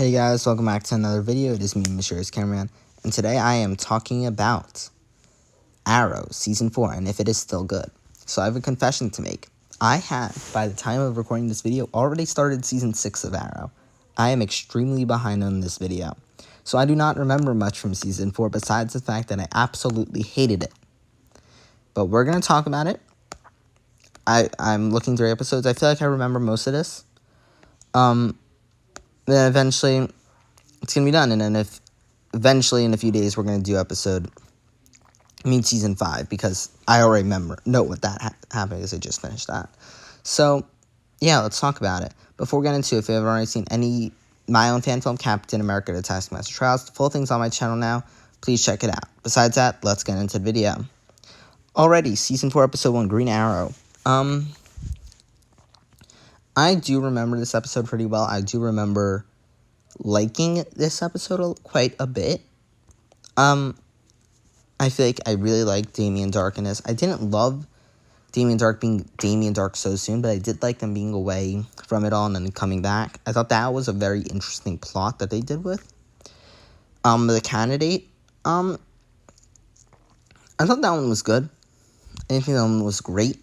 Hey guys, welcome back to another video. It is me, Mysterious Cameraman, and today I am talking about Arrow Season 4 and if it is still good. So I have a confession to make. I have, by the time of recording this video, already started Season 6 of Arrow. I am extremely behind on this video, so I do not remember much from Season 4 besides the fact that I absolutely hated it. But we're going to talk about it. I'm looking through episodes. I feel like I remember most of this. Then eventually it's going to be done. And then if eventually in a few days we're going to do Season 5, because I already know what that happened because I just finished that. So, yeah, let's talk about it. Before we get into it, if you haven't already seen my own fan film, Captain America, the Taskmaster Trials, the full thing's on my channel now. Please check it out. Besides that, let's get into the video. Already, Season 4, Episode 1, Green Arrow. I do remember this episode pretty well. I do remember liking this episode quite a bit. I feel like I really liked Damien Dark in this. I didn't love Damien Dark being Damien Dark so soon, but I did like them being away from it all and then coming back. I thought that was a very interesting plot that they did with the candidate. I thought that one was good. I didn't think that one was great.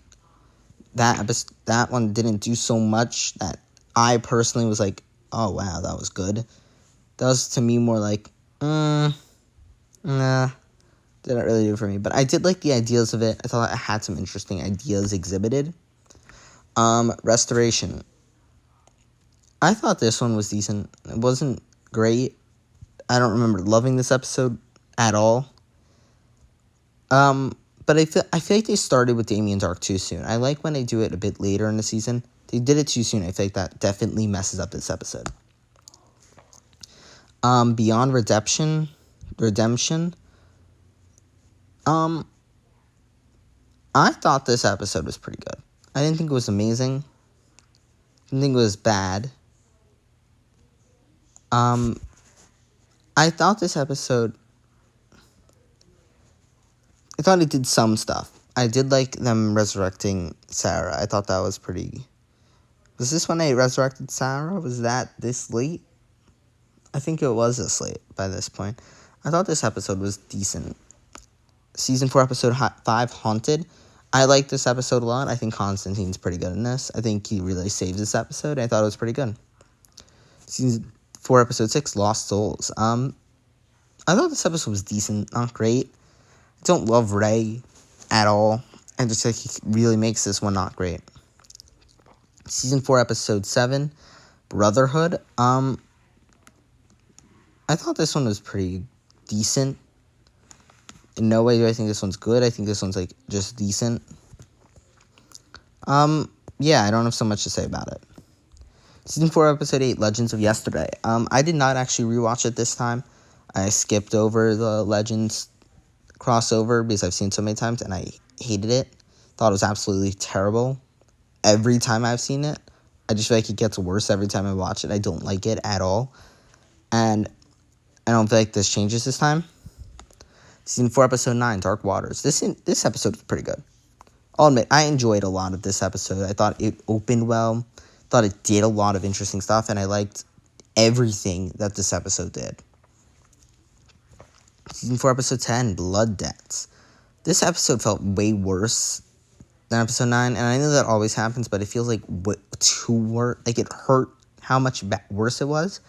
That one didn't do so much that I personally was like, oh wow, that was good. That was to me more like, nah, didn't really do it for me. But I did like the ideas of it. I thought it had some interesting ideas exhibited. Restoration. I thought this one was decent. It wasn't great. I don't remember loving this episode at all. But I feel like they started with Damien Dark too soon. I like when they do it a bit later in the season. They did it too soon. I feel like that definitely messes up this episode. Beyond Redemption. I thought this episode was pretty good. I didn't think it was amazing. I didn't think it was bad. I thought this episode, I thought it did some stuff. I did like them resurrecting Sarah. I thought that was pretty. Was this when they resurrected Sarah? Was that this late? I think it was this late by this point. I thought this episode was decent. Season 4, Episode 5, Haunted. I like this episode a lot. I think Constantine's pretty good in this. I think he really saves this episode. I thought it was pretty good. Season 4, Episode 6, Lost Souls. I thought this episode was decent, not great. I don't love Ray at all. I just think he really makes this one not great. Season 4, Episode 7, Brotherhood. I thought this one was pretty decent. In no way do I think this one's good. I think this one's, like, just decent. Yeah, I don't have so much to say about it. Season 4, Episode 8, Legends of Yesterday. I did not actually rewatch it this time. I skipped over the Legends crossover because I've seen it so many times, and I hated it. Thought it was absolutely terrible. Every time I've seen it, I just feel like it gets worse every time I watch it. I don't like it at all. And I don't feel like this changes this time. Season 4, Episode 9, Dark Waters. This episode was pretty good. I'll admit, I enjoyed a lot of this episode. I thought it opened well. Thought it did a lot of interesting stuff, and I liked everything that this episode did. Season 4, Episode 10, Blood Debts. This episode felt way worse than Episode 9, and I know that always happens, but it feels like too worse. Like, it hurt how much worse it was,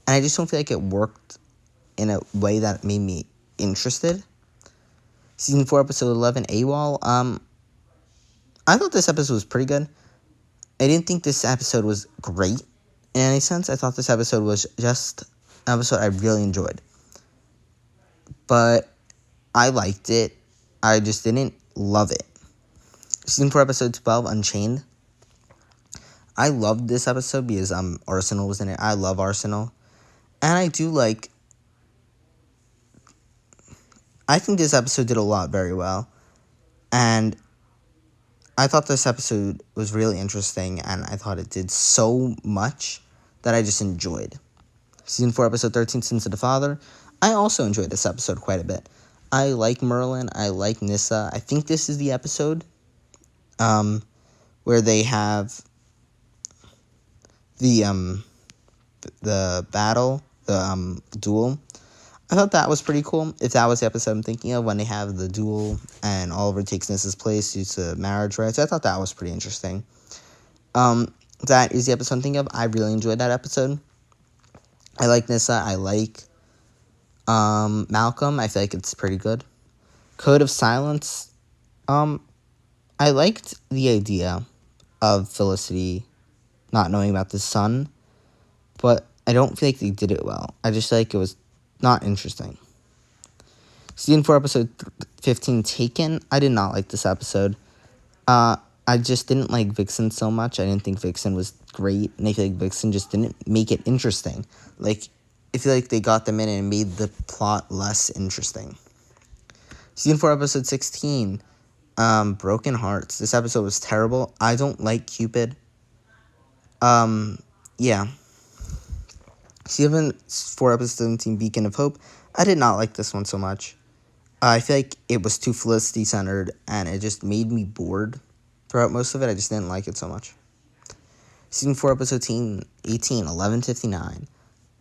and I just don't feel like it worked in a way that made me interested. Season 4, Episode 11, AWOL. I thought this episode was pretty good. I didn't think this episode was great in any sense. I thought this episode was just an episode I really enjoyed. But I liked it. I just didn't love it. Season 4, Episode 12, Unchained. I loved this episode because Arsenal was in it. I love Arsenal. And I do like... I think this episode did a lot very well. And I thought this episode was really interesting, and I thought it did so much that I just enjoyed. Season 4, Episode 13, Sins of the Father. I also enjoyed this episode quite a bit. I like Merlin. I like Nyssa. I think this is the episode where they have the the battle, the duel. I thought that was pretty cool. If that was the episode I'm thinking of, when they have the duel and Oliver takes Nissa's place due to marriage rights, I thought that was pretty interesting. That is the episode I'm thinking of. I really enjoyed that episode. I like Nissa. I like Malcolm. I feel like it's pretty good. Code of Silence. I liked the idea of Felicity not knowing about the son, but I don't feel like they did it well. I just feel like it was not interesting. Season 4, episode 15, Taken. I did not like this episode. I just didn't like Vixen so much. I didn't think Vixen was great, and I feel like Vixen just didn't make it interesting. Like, I feel like they got them in and made the plot less interesting. Season 4, episode 16, Broken Hearts. This episode was terrible. I don't like Cupid. Yeah. Season 4, episode 17, Beacon of Hope. I did not like this one so much. I feel like it was too Felicity-centered, and it just made me bored throughout most of it. I just didn't like it so much. Season 4, episode 18, 11:59.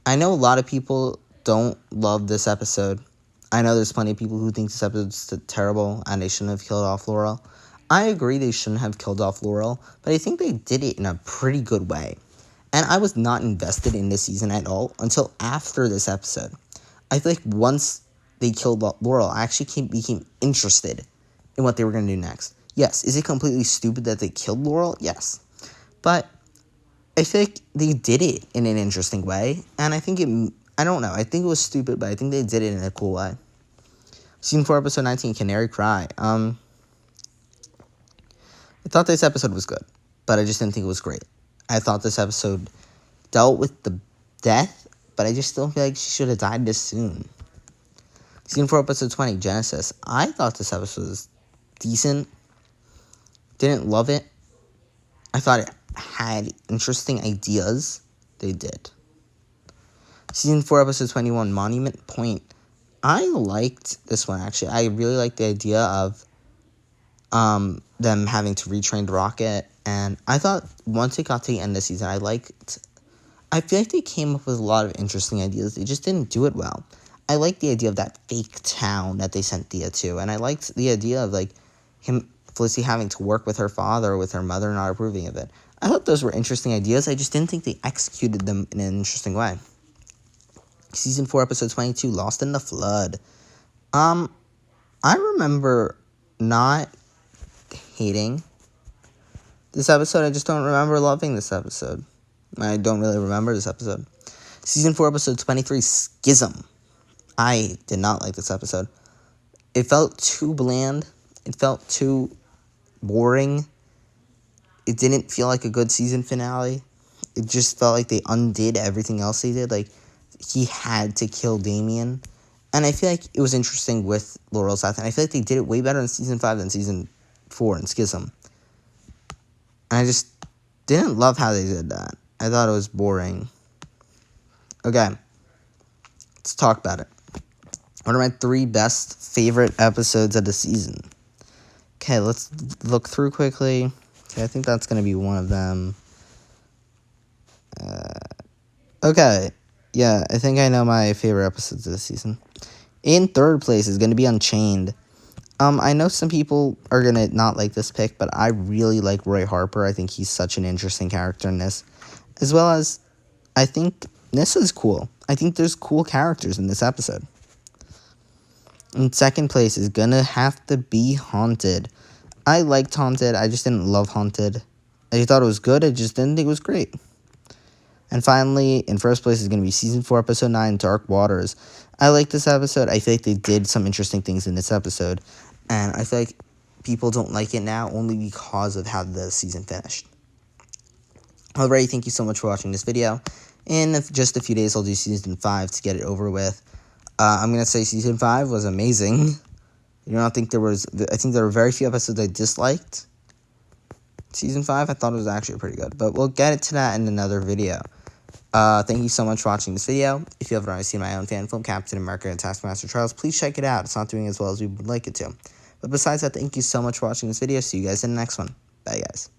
I know a lot of people don't love this episode. I know there's plenty of people who think this episode's terrible, and they shouldn't have killed off Laurel. I agree they shouldn't have killed off Laurel, but I think they did it in a pretty good way. And I was not invested in this season at all until after this episode. I feel like once they killed Laurel, I actually became interested in what they were going to do next. Yes, is it completely stupid that they killed Laurel? Yes. But I feel like they did it in an interesting way, and I think I don't know, I think it was stupid, but I think they did it in a cool way. Season 4, episode 19, Canary Cry. I thought this episode was good, but I just didn't think it was great. I thought this episode dealt with the death, but I just still feel like she should have died this soon. Season 4, episode 20, Genesis. I thought this episode was decent. Didn't love it. I thought it had interesting ideas. They did. Season 4, episode 21, Monument Point. I liked this one, actually. I really liked the idea of them having to retrain the rocket. And I thought once it got to the end of the season, I feel like they came up with a lot of interesting ideas. They just didn't do it well. I liked the idea of that fake town that they sent Thea to. And I liked the idea of, like, Felicity having to work with her father or with her mother not approving of it. I thought those were interesting ideas. I just didn't think they executed them in an interesting way. Season 4, episode 22, Lost in the Flood. I remember not hating this episode. I just don't remember loving this episode. I don't really remember this episode. Season 4, episode 23, Schism. I did not like this episode. It felt too bland. It felt too boring. It didn't feel like a good season finale. It just felt like they undid everything else they did. Like, he had to kill Damien. And I feel like it was interesting with Laurel's death. And I feel like they did it way better in season 5 than season 4 in Schism. And I just didn't love how they did that. I thought it was boring. Okay. Let's talk about it. What are my 3 best favorite episodes of the season? Okay, let's look through quickly. Okay, I think that's going to be one of them. Okay. Yeah, I think I know my favorite episodes of the season. In 3rd place is going to be Unchained. I know some people are going to not like this pick, but I really like Roy Harper. I think he's such an interesting character in this. As well as, I think Nissa's cool. I think there's cool characters in this episode. In 2nd place is going to have to be Haunted. I liked Haunted. I just didn't love Haunted. I thought it was good. I just didn't think it was great. And finally, in 1st place is going to be Season 4, Episode 9, Dark Waters. I like this episode. I feel like they did some interesting things in this episode. And I feel like people don't like it now only because of how the season finished. Alrighty, thank you so much for watching this video. In just a few days, I'll do Season 5 to get it over with. I'm going to say Season 5 was amazing. I think there were very few episodes I disliked. Season 5, I thought it was actually pretty good. But we'll get to that in another video. Thank you so much for watching this video. If you haven't already seen my own fan film, Captain America and Taskmaster Trials, please check it out. It's not doing as well as we would like it to. But besides that, thank you so much for watching this video. See you guys in the next one. Bye, guys.